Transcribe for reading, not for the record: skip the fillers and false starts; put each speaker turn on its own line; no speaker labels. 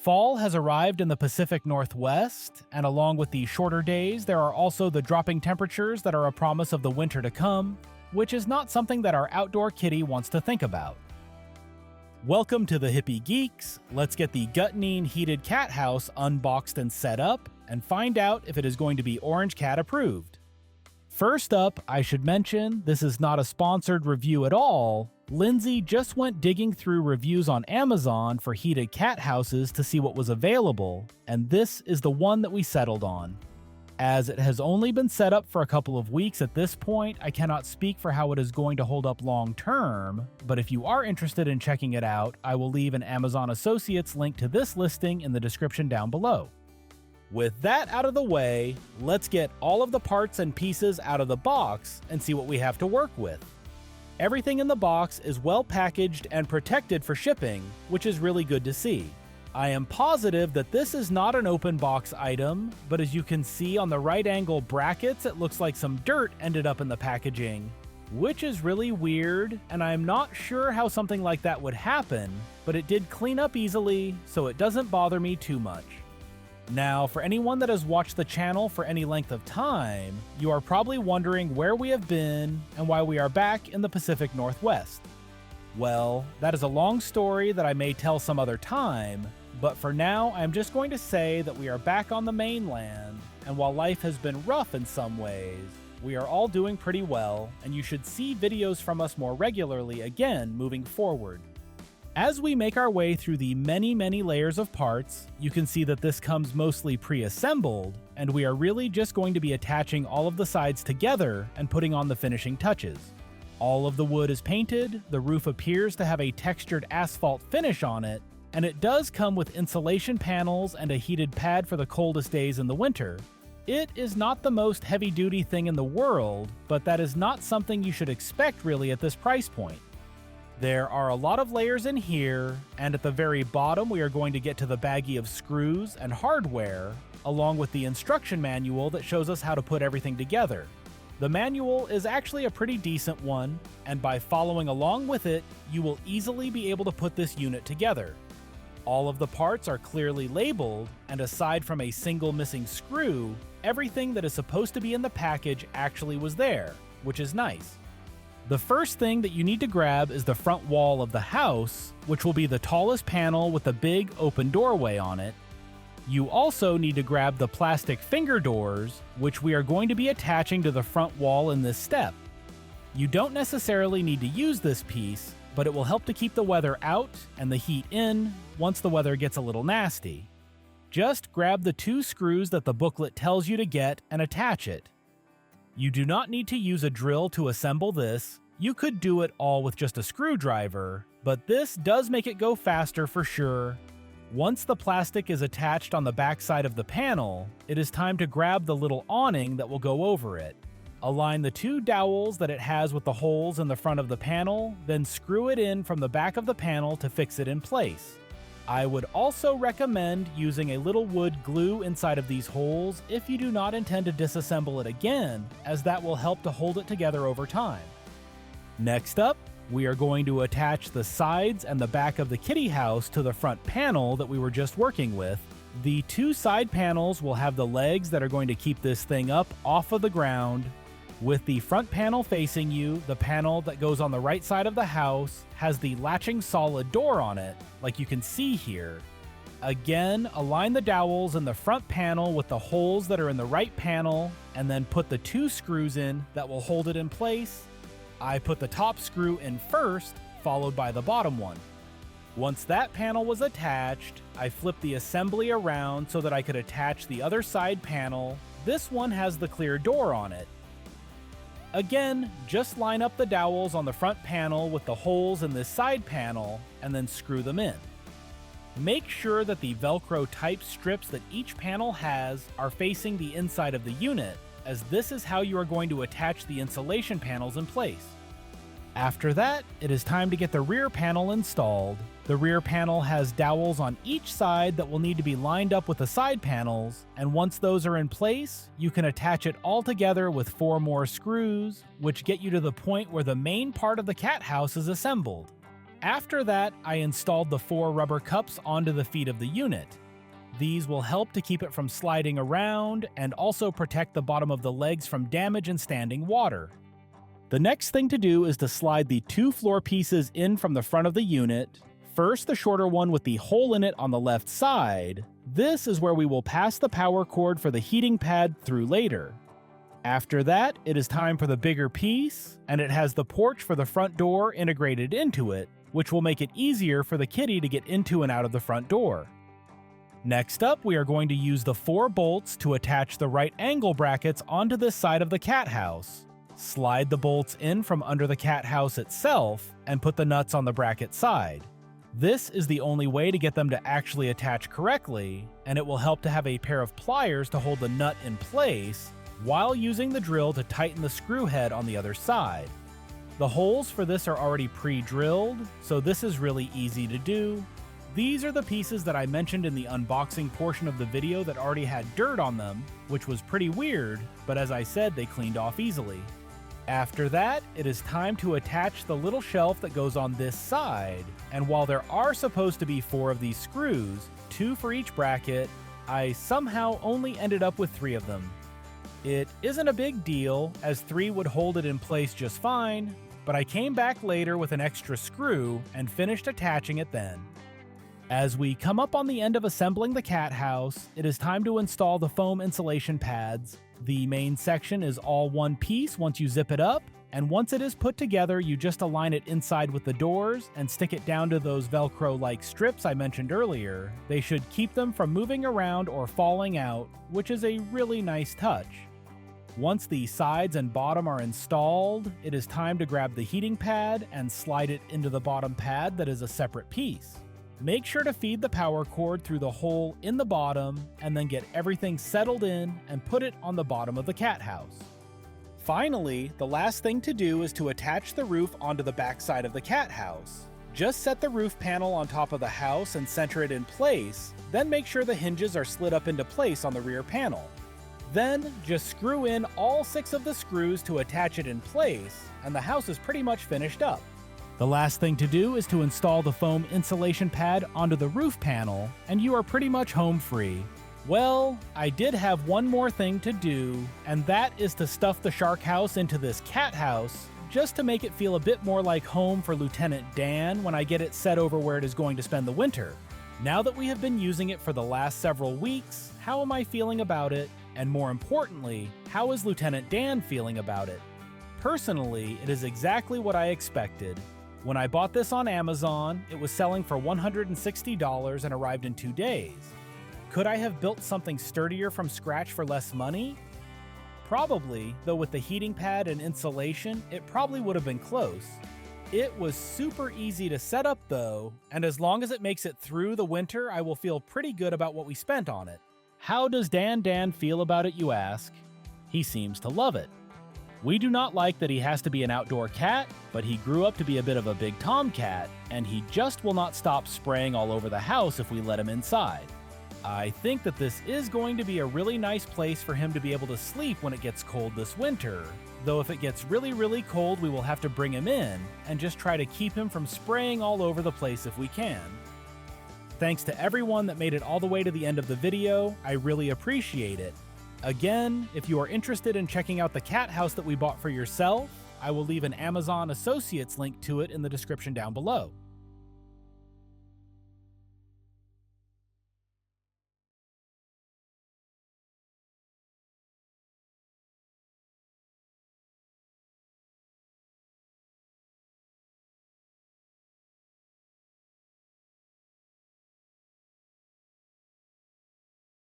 Fall has arrived in the Pacific Northwest, and along with the shorter days, there are also the dropping temperatures that are a promise of the winter to come, which is not something that our outdoor kitty wants to think about. Welcome to the Hippie Geeks. Let's get the GUTINNEEN heated cat house unboxed and set up, and find out if it is going to be Orange Cat approved. First up, I should mention, this is not a sponsored review at all. Lindsay just went digging through reviews on Amazon for heated cat houses to see what was available, and this is the one that we settled on. As it has only been set up for a couple of weeks at this point, I cannot speak for how it is going to hold up long term, but if you are interested in checking it out, I will leave an Amazon Associates link to this listing in the description down below. With that out of the way, let's get all of the parts and pieces out of the box and see what we have to work with. Everything in the box is well packaged and protected for shipping, which is really good to see. I am positive that this is not an open box item, but as you can see on the right angle brackets, it looks like some dirt ended up in the packaging, which is really weird, and I am not sure how something like that would happen, but it did clean up easily, so it doesn't bother me too much. Now, for anyone that has watched the channel for any length of time, you are probably wondering where we have been and why we are back in the Pacific Northwest. Well, that is a long story that I may tell some other time, but for now, I'm just going to say that we are back on the mainland, and while life has been rough in some ways, we are all doing pretty well, and you should see videos from us more regularly again moving forward. As we make our way through the many layers of parts, you can see that this comes mostly pre-assembled, and we are really just going to be attaching all of the sides together and putting on the finishing touches. All of the wood is painted, the roof appears to have a textured asphalt finish on it, and it does come with insulation panels and a heated pad for the coldest days in the winter. It is not the most heavy-duty thing in the world, but that is not something you should expect really at this price point. There are a lot of layers in here, and at the very bottom we are going to get to the baggie of screws and hardware, along with the instruction manual that shows us how to put everything together. The manual is actually a pretty decent one, and by following along with it, you will easily be able to put this unit together. All of the parts are clearly labeled, and aside from a single missing screw, everything that is supposed to be in the package actually was there, which is nice. The first thing that you need to grab is the front wall of the house, which will be the tallest panel with the big open doorway on it. You also need to grab the plastic finger doors, which we are going to be attaching to the front wall in this step. You don't necessarily need to use this piece, but it will help to keep the weather out and the heat in once the weather gets a little nasty. Just grab the 2 screws that the booklet tells you to get and attach it. You do not need to use a drill to assemble this. You could do it all with just a screwdriver, but this does make it go faster for sure. Once the plastic is attached on the back side of the panel, it is time to grab the little awning that will go over it. Align the 2 dowels that it has with the holes in the front of the panel, then screw it in from the back of the panel to fix it in place. I would also recommend using a little wood glue inside of these holes if you do not intend to disassemble it again, as that will help to hold it together over time. Next up, we are going to attach the sides and the back of the kitty house to the front panel that we were just working with. The 2 side panels will have the legs that are going to keep this thing up off of the ground. With the front panel facing you, the panel that goes on the right side of the house has the latching solid door on it, like you can see here. Again, align the dowels in the front panel with the holes that are in the right panel, and then put the 2 screws in that will hold it in place. I put the top screw in first, followed by the bottom one. Once that panel was attached, I flipped the assembly around so that I could attach the other side panel. This one has the clear door on it. Again, just line up the dowels on the front panel with the holes in this side panel, and then screw them in. Make sure that the Velcro type strips that each panel has are facing the inside of the unit, as this is how you are going to attach the insulation panels in place. After that, it is time to get the rear panel installed. The rear panel has dowels on each side that will need to be lined up with the side panels, and once those are in place, you can attach it all together with 4 more screws, which get you to the point where the main part of the cat house is assembled. After that, I installed the 4 rubber cups onto the feet of the unit. These will help to keep it from sliding around and also protect the bottom of the legs from damage in standing water. The next thing to do is to slide the 2 floor pieces in from the front of the unit. First, the shorter one with the hole in it on the left side. This is where we will pass the power cord for the heating pad through later. After that, it is time for the bigger piece, and it has the porch for the front door integrated into it, which will make it easier for the kitty to get into and out of the front door. Next up, we are going to use the 4 bolts to attach the right angle brackets onto this side of the cat house. Slide the bolts in from under the cat house itself and put the nuts on the bracket side. This is the only way to get them to actually attach correctly, and it will help to have a pair of pliers to hold the nut in place while using the drill to tighten the screw head on the other side. The holes for this are already pre-drilled, so this is really easy to do. These are the pieces that I mentioned in the unboxing portion of the video that already had dirt on them, which was pretty weird, but as I said, they cleaned off easily. After that, it is time to attach the little shelf that goes on this side, and while there are supposed to be 4 of these screws, 2 for each bracket, I somehow only ended up with 3 of them. It isn't a big deal, as 3 would hold it in place just fine, but I came back later with an extra screw and finished attaching it then. As we come up on the end of assembling the cat house, it is time to install the foam insulation pads. The main section is all one piece once you zip it up, and once it is put together, you just align it inside with the doors and stick it down to those Velcro-like strips I mentioned earlier. They should keep them from moving around or falling out, which is a really nice touch. Once the sides and bottom are installed, it is time to grab the heating pad and slide it into the bottom pad that is a separate piece. Make sure to feed the power cord through the hole in the bottom and then get everything settled in and put it on the bottom of the cat house. Finally, the last thing to do is to attach the roof onto the back side of the cat house. Just set the roof panel on top of the house and center it in place, then make sure the hinges are slid up into place on the rear panel. Then, just screw in all 6 of the screws to attach it in place, and the house is pretty much finished up. The last thing to do is to install the foam insulation pad onto the roof panel, and you are pretty much home free. Well, I did have one more thing to do, and that is to stuff the shark house into this cat house, just to make it feel a bit more like home for Lieutenant Dan when I get it set over where it is going to spend the winter. Now that we have been using it for the last several weeks, how am I feeling about it? And more importantly, how is Lieutenant Dan feeling about it? Personally, it is exactly what I expected. When I bought this on Amazon, it was selling for $160 and arrived in 2 days. Could I have built something sturdier from scratch for less money? Probably, though with the heating pad and insulation, it probably would have been close. It was super easy to set up though, and as long as it makes it through the winter, I will feel pretty good about what we spent on it. How does Dan feel about it, you ask? He seems to love it. We do not like that he has to be an outdoor cat, but he grew up to be a bit of a big tomcat, and he just will not stop spraying all over the house if we let him inside. I think that this is going to be a really nice place for him to be able to sleep when it gets cold this winter, though if it gets really cold we will have to bring him in and just try to keep him from spraying all over the place if we can. Thanks to everyone that made it all the way to the end of the video, I really appreciate it. Again, if you are interested in checking out the cat house that we bought for yourself, I will leave an Amazon Associates link to it in the description down below.